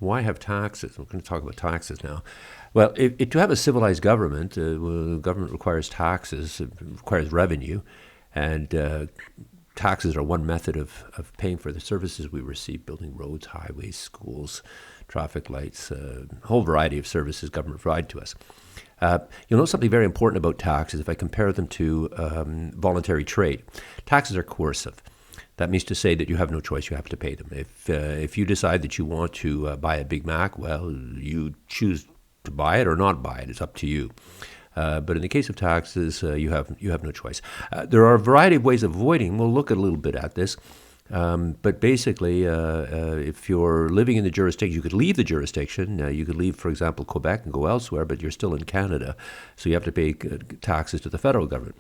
Why have taxes? We're going to talk about taxes now. Well, to have a civilized government, government requires taxes, it requires revenue, and taxes are one method of paying for the services we receive, building roads, highways, schools, traffic lights, a whole variety of services government provide to us. You'll know something very important about taxes if I compare them to voluntary trade. Taxes are coercive. That means to say that you have no choice, you have to pay them. If you decide that you want to buy a Big Mac, well, you choose to buy it or not buy it. It's up to you. But in the case of taxes, you have no choice. There are a variety of ways of avoiding. We'll look a little bit at this. But basically, if you're living in the jurisdiction, you could leave the jurisdiction. You could leave, for example, Quebec and go elsewhere, but you're still in Canada. So you have to pay taxes to the federal government.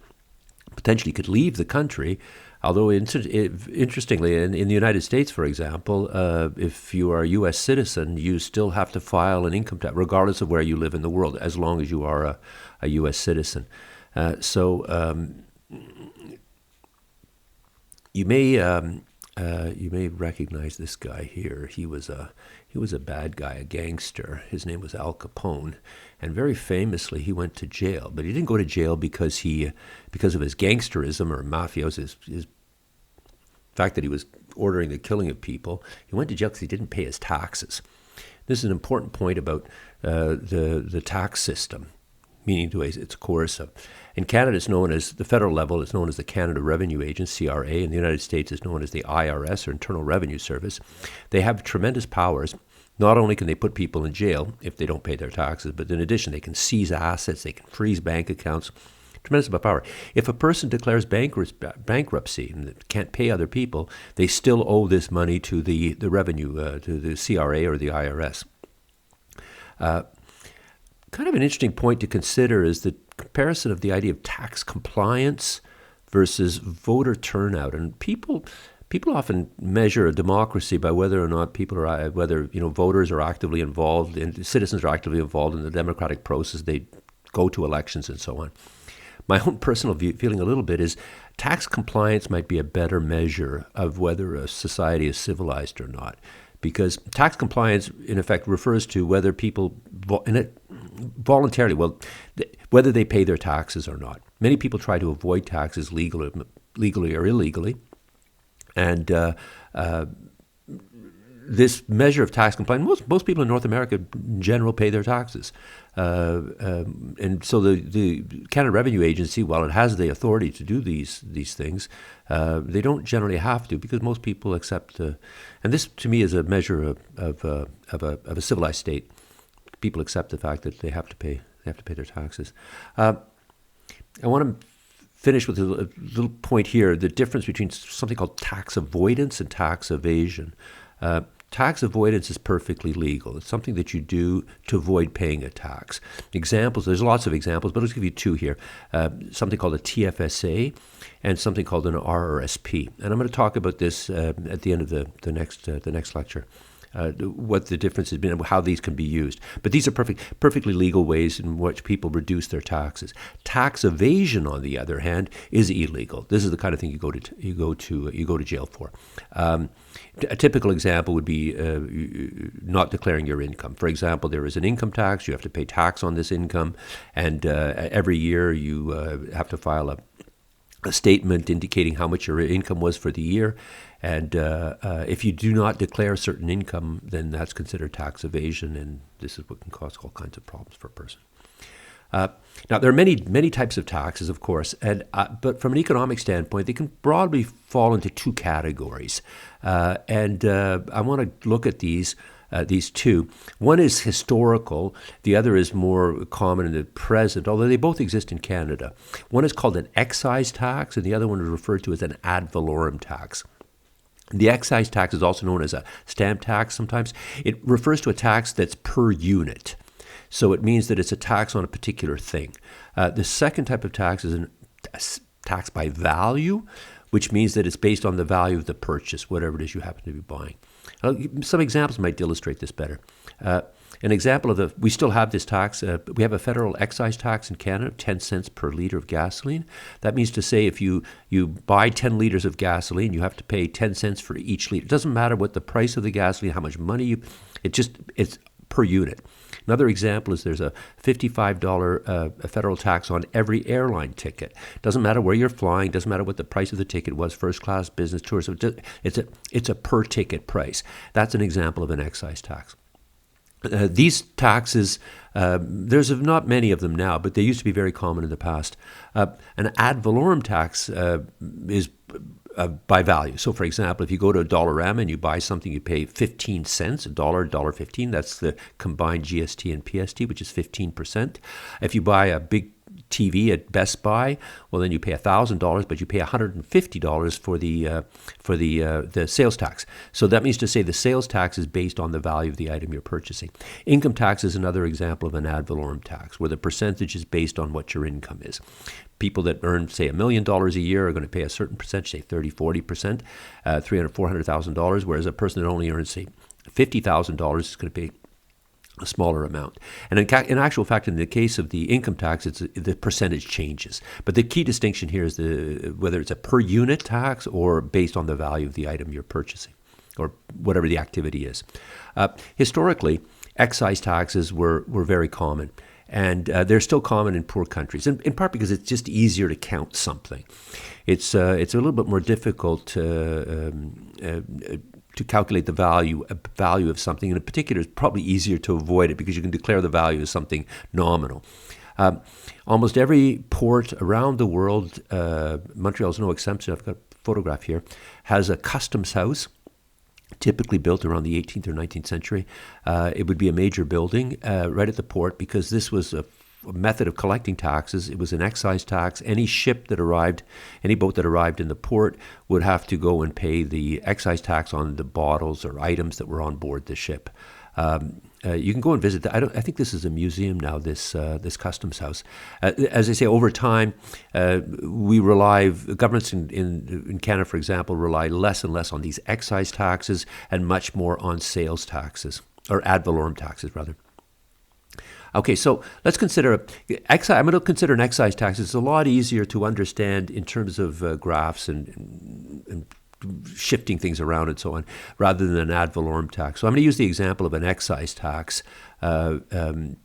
Potentially you could leave the country, although interestingly, in the United States, for example, if you are a U.S. citizen, you still have to file an income tax, regardless of where you live in the world, as long as you are a U.S. citizen. You may recognize this guy here. He was a bad guy, a gangster. His name was Al Capone, and very famously he went to jail. But he didn't go to jail because of his gangsterism or mafioso, his fact that he was ordering the killing of people. He went to jail because he didn't pay his taxes. This is an important point about the tax system, meaning it's coercive. In Canada, it's known as, the federal level, it's known as the Canada Revenue Agency, CRA. In the United States, it's known as the IRS, or Internal Revenue Service. They have tremendous powers. Not only can they put people in jail if they don't pay their taxes, but in addition, they can seize assets, they can freeze bank accounts. Tremendous amount of power. If a person declares bankruptcy and can't pay other people, they still owe this money to the revenue, to the CRA or the IRS. Kind of an interesting point to consider is the comparison of the idea of tax compliance versus voter turnout. And people often measure a democracy by whether or not voters are actively involved and citizens are actively involved in the democratic process. They go to elections and so on. My own personal feeling a little bit is tax compliance might be a better measure of whether a society is civilized or not, because tax compliance, in effect, refers to whether people voluntarily, whether they pay their taxes or not. Many people try to avoid taxes legally or illegally, and this measure of tax compliance, most people in North America in general pay their taxes. And so the Canada Revenue Agency, while it has the authority to do these things, they don't generally have to, because most people accept, and this to me is a measure of a civilized state. People accept the fact that they have to pay their taxes. I want to finish with a little point here, the difference between something called tax avoidance and tax evasion. Tax avoidance is perfectly legal. It's something that you do to avoid paying a tax. Examples, there's lots of examples, but I'll give you two here. Something called a TFSA and something called an RRSP. And I'm going to talk about this at the end of the next lecture. What the difference has been and how these can be used. But these are perfectly legal ways in which people reduce their taxes. Tax evasion, on the other hand, is illegal. This is the kind of thing you go to jail for. A typical example would be not declaring your income. For example, there is an income tax. You have to pay tax on this income, and every year you have to file a statement indicating how much your income was for the year. And if you do not declare certain income, then that's considered tax evasion, and this is what can cause all kinds of problems for a person. Now, there are many types of taxes, of course, but from an economic standpoint, they can broadly fall into two categories. I want to look at these two. One is historical. The other is more common in the present, although they both exist in Canada. One is called an excise tax, and the other one is referred to as an ad valorem tax. The excise tax is also known as a stamp tax sometimes. It refers to a tax that's per unit. So it means that it's a tax on a particular thing. The second type of tax is a tax by value, which means that it's based on the value of the purchase, whatever it is you happen to be buying. Some examples might illustrate this better. An example of we still have this tax. We have a federal excise tax in Canada, 10 cents per litre of gasoline. That means to say if you buy 10 litres of gasoline, you have to pay 10 cents for each litre. It doesn't matter what the price of the gasoline, how much money it's per unit. Another example is there's a $55 federal tax on every airline ticket. Doesn't matter where you're flying, doesn't matter what the price of the ticket was, first class, business, tourist. It's a per ticket price. That's an example of an excise tax. These taxes, there's not many of them now, but they used to be very common in the past. An ad valorem tax is by value. So, for example, if you go to a Dollarama and you buy something, you pay 15 cents, $1.15. That's the combined GST and PST, which is 15%. If you buy a big TV at Best Buy, well, then you pay $1,000, but you pay $150 for the sales tax. So that means to say the sales tax is based on the value of the item you're purchasing. Income tax is another example of an ad valorem tax, where the percentage is based on what your income is. People that earn, say, $1 million a year are going to pay a certain percentage, say 30, 40%, $300,000, $400,000, whereas a person that only earns, say, $50,000 is going to pay a smaller amount. And in actual fact, in the case of the income tax, the percentage changes. But the key distinction here is whether it's a per unit tax or based on the value of the item you're purchasing, or whatever the activity is. Historically, excise taxes were very common. And they're still common in poor countries, in part because it's just easier to count something. It's a little bit more difficult to calculate the value of something. And in particular, it's probably easier to avoid it because you can declare the value as something nominal. Almost every port around the world, Montreal's no exception, I've got a photograph here, has a customs house, typically built around the 18th or 19th century. It would be a major building right at the port because this was a method of collecting taxes. It was an excise tax. Any ship that arrived, any boat that arrived in the port would have to go and pay the excise tax on the bottles or items that were on board the ship. You can go and visit. I think this is a museum now. This customs house. As I say, over time, governments in Canada, for example, rely less and less on these excise taxes and much more on sales taxes, or ad valorem taxes, rather. Okay, so let's consider I'm going to consider an excise tax. It's a lot easier to understand in terms of graphs and shifting things around and so on, rather than an ad valorem tax. So I'm going to use the example of an excise tax and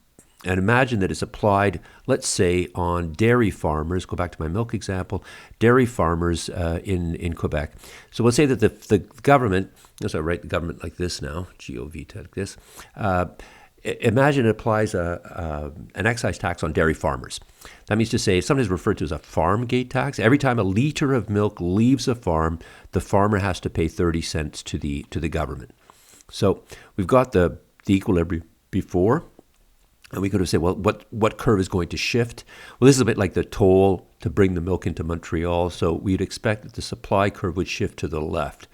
imagine that it's applied, let's say, on dairy farmers. Go back to my milk example, dairy farmers in Quebec. So we'll say that the government, as I write the government like this now, G-O-V like this, imagine it applies an excise tax on dairy farmers. That means to say, it's sometimes referred to as a farm gate tax. Every time a liter of milk leaves a farm, the farmer has to pay 30 cents to the government. So we've got the equilibrium before, and we could have said, well, what curve is going to shift? Well, this is a bit like the toll to bring the milk into Montreal. So we'd expect that the supply curve would shift to the left.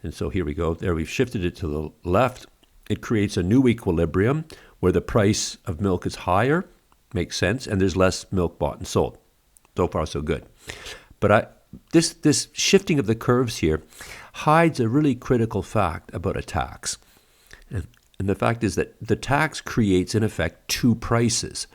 And so here we go. There, we've shifted it to the left. It creates a new equilibrium where the price of milk is higher, makes sense, and there's less milk bought and sold. So far, so good. But this shifting of the curves here hides a really critical fact about a tax. And the fact is that the tax creates, in effect, two prices.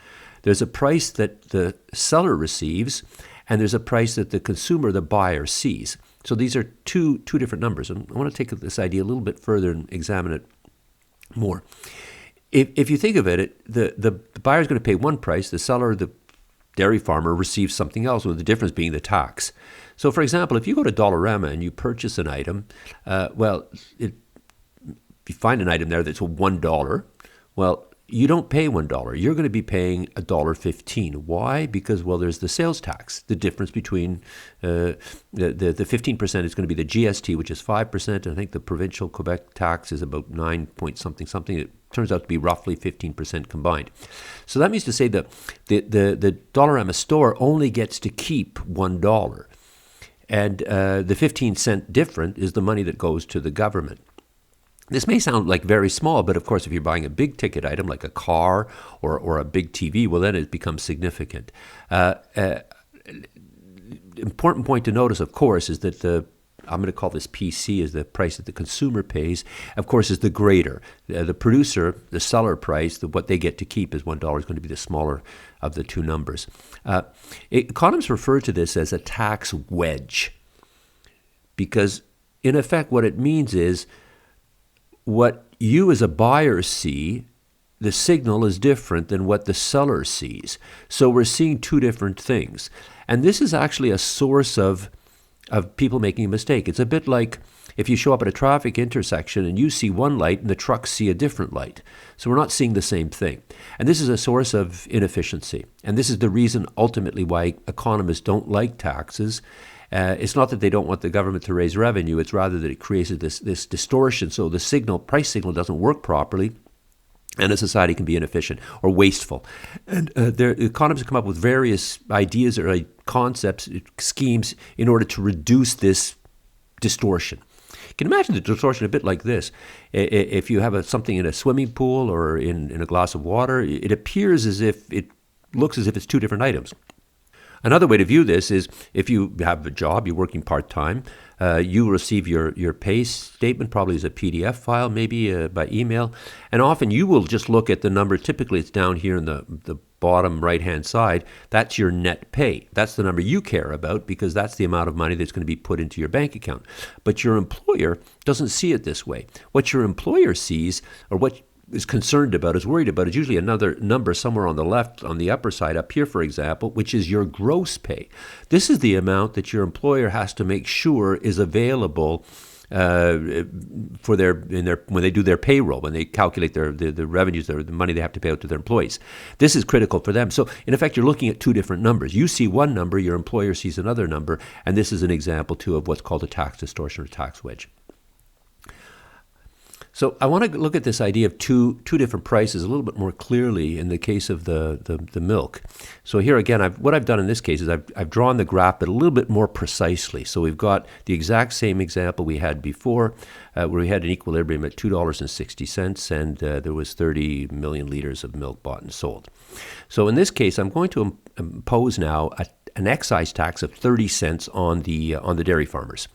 There's a price that the seller receives, and there's a price that the consumer, the buyer, sees. So these are two different numbers. And I want to take this idea a little bit further and examine it more. If you think of it, the buyer is going to pay one price, the seller, the dairy farmer, receives something else, with the difference being the tax. So, for example, if you go to Dollarama and you purchase an item, if you find an item there that's $1, well, you don't pay $1. You're going to be paying $1.15. Why? Because, well, there's the sales tax. The difference between the 15% is going to be the GST, which is 5%. And I think the provincial Quebec tax is about 9 point something. It turns out to be roughly 15% combined. So that means to say that the Dollarama store only gets to keep $1. And the 15-cent difference is the money that goes to the government. This may sound like very small, but of course, if you're buying a big ticket item like a car or a big TV, well, then it becomes significant. Important point to notice, of course, is that the I'm going to call this PC, is the price that the consumer pays, of course, is the greater. The producer, the seller price, what they get to keep is $1 is going to be the smaller of the two numbers. Economists refer to this as a tax wedge because, in effect, what it means is what you as a buyer see, the signal is different than what the seller sees. So we're seeing two different things. And this is actually a source of people making a mistake. It's a bit like if you show up at a traffic intersection and you see one light and the trucks see a different light. So we're not seeing the same thing. And this is a source of inefficiency. And this is the reason ultimately why economists don't like taxes. It's not that they don't want the government to raise revenue. It's rather that it creates this distortion. So the price signal doesn't work properly. And a society can be inefficient or wasteful. And economists come up with various ideas or concepts, schemes, in order to reduce this distortion. You can imagine the distortion a bit like this. If you have something in a swimming pool or in a glass of water, it appears as if it looks as if it's two different items. Another way to view this is if you have a job, you're working part-time, you receive your pay statement probably as a PDF file, maybe by email, and often you will just look at the number. Typically it's down here in the bottom right-hand side. That's your net pay. That's the number you care about because that's the amount of money that's going to be put into your bank account. But your employer doesn't see it this way. What your employer sees, or what is concerned about, is worried about, is usually another number somewhere on the left, on the upper side, up here, for example, which is your gross pay. This is the amount that your employer has to make sure is available for when they do their payroll, when they calculate the revenues, the money they have to pay out to their employees. This is critical for them. So in effect, you're looking at two different numbers. You see one number, your employer sees another number, and this is an example too of what's called a tax distortion or tax wedge. So I want to look at this idea of two different prices a little bit more clearly in the case of the milk. So here again, what I've done in this case is I've drawn the graph but a little bit more precisely. So we've got the exact same example we had before, where we had an equilibrium at $2.60, and there was 30 million liters of milk bought and sold. So in this case, I'm going to impose now an excise tax of 30 cents on the dairy farmers.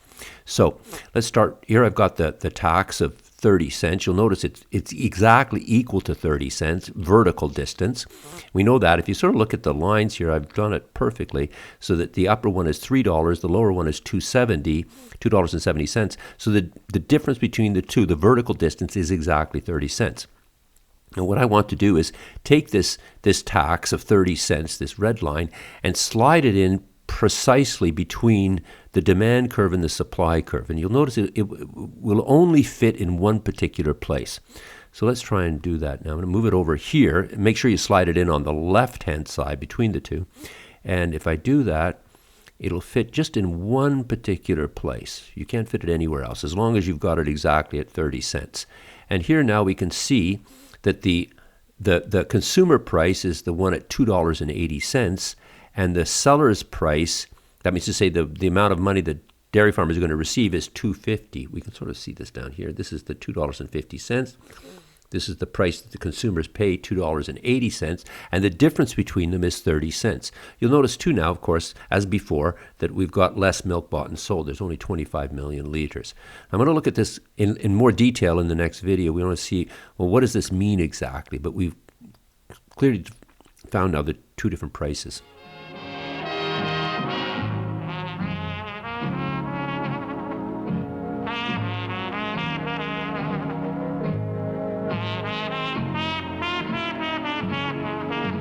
So let's start here. I've got the tax of 30 cents. You'll notice it's exactly equal to 30 cents, vertical distance. We know that. If you sort of look at the lines here, I've drawn it perfectly so that the upper one is $3, the lower one is $2.70. So the difference between the two, the vertical distance, is exactly 30 cents. And what I want to do is take this tax of 30 cents, this red line, and slide it in precisely between the demand curve and the supply curve. And you'll notice it will only fit in one particular place. So let's try and do that now. I'm going to move it over here. Make sure you slide it in on the left-hand side between the two. And if I do that, it'll fit just in one particular place. You can't fit it anywhere else, as long as you've got it exactly at 30 cents. And here now we can see that the consumer price is the one at $2.80, and the seller's price, that means to say the amount of money that dairy farmers are going to receive, is $2.50. We can sort of see this down here. This is the $2.50. This is the price that the consumers pay, $2.80, and the difference between them is 30 cents. You'll notice too now, of course, as before, that we've got less milk bought and sold. There's only 25 million liters. I'm going to look at this in more detail in the next video. We want to see, well, what does this mean exactly? But we've clearly found now the two different prices.